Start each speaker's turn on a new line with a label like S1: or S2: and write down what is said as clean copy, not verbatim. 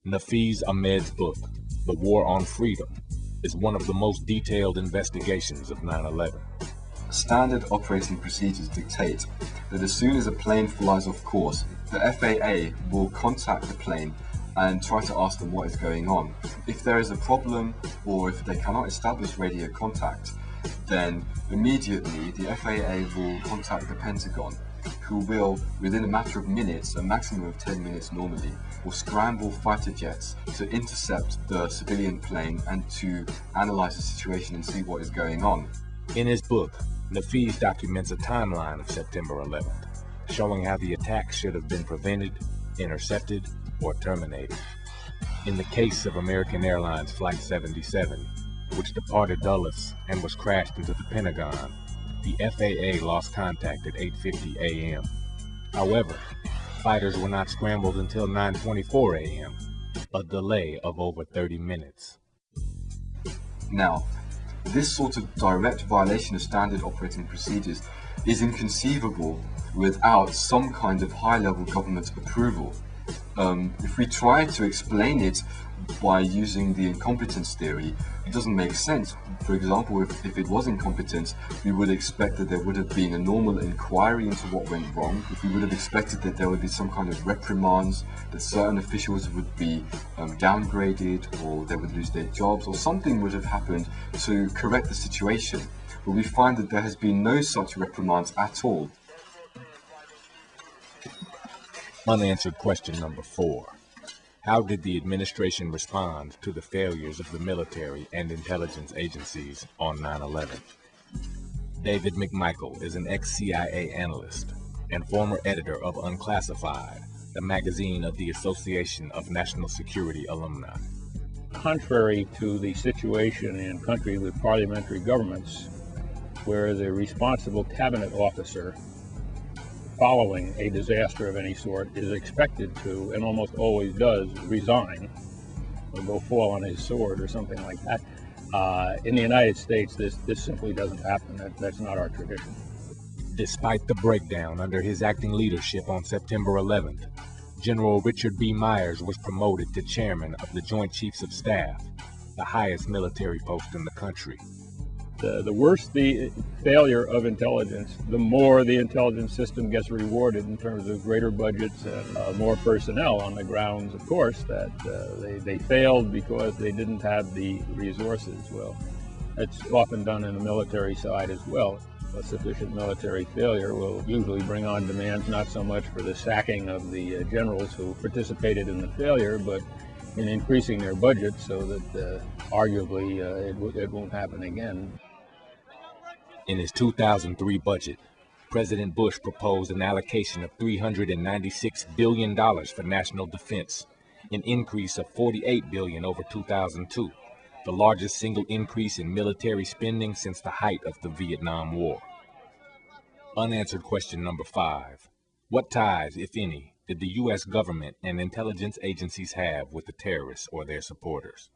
S1: Nafiz Ahmed's book, The War on Freedom, is one of the most detailed investigations of 9/11.
S2: Standard operating procedures dictate that as soon as a plane flies off course, the FAA will contact the plane and try to ask them what is going on. If there is a problem or if they cannot establish radio contact, then immediately the FAA will contact the Pentagon, who will, within a matter of minutes, a maximum of 10 minutes normally, will scramble fighter jets to intercept the civilian plane and to analyze the situation and see what is going on.
S1: In his book, Nafiz documents a timeline of September 11th, showing how the attack should have been prevented, intercepted, or terminated. In the case of American Airlines Flight 77, which departed Dulles and was crashed into the Pentagon, the FAA lost contact at 8:50 a.m. However, fighters were not scrambled until 9:24 a.m., a delay of over 30 minutes.
S2: Now, this sort of direct violation of standard operating procedures is inconceivable without some kind of high-level government approval. If we try to explain it by using the incompetence theory, it doesn't make sense. For example, if it was incompetence, we would expect that there would have been a normal inquiry into what went wrong. If we would have expected that there would be some kind of reprimands, that certain officials would be downgraded, or they would lose their jobs, or something would have happened to correct the situation. But we find that there has been no such reprimands at all.
S1: Unanswered question number 4. How did the administration respond to the failures of the military and intelligence agencies on 9/11? David McMichael is an ex-CIA analyst and former editor of Unclassified, the magazine of the Association of National Security Alumni.
S3: Contrary to the situation in countries with parliamentary governments, where the responsible cabinet officer following a disaster of any sort is expected to, and almost always does, resign or go fall on his sword or something like that. In the United States, this simply doesn't happen. That's not our tradition.
S1: Despite the breakdown under his acting leadership on September 11th, General Richard B. Myers was promoted to chairman of the Joint Chiefs of Staff, the highest military post in the country.
S3: The worse the failure of intelligence, the more the intelligence system gets rewarded in terms of greater budgets and more personnel, on the grounds, of course, that they failed because they didn't have the resources. Well, that's often done in the military side as well. A sufficient military failure will usually bring on demands not so much for the sacking of the generals who participated in the failure, but in increasing their budget so that arguably it won't happen again.
S1: In his 2003 budget, President Bush proposed an allocation of $396 billion for national defense, an increase of $48 billion over 2002, the largest single increase in military spending since the height of the Vietnam War. Unanswered question number 5. What ties, if any, did the U.S. government and intelligence agencies have with the terrorists or their supporters?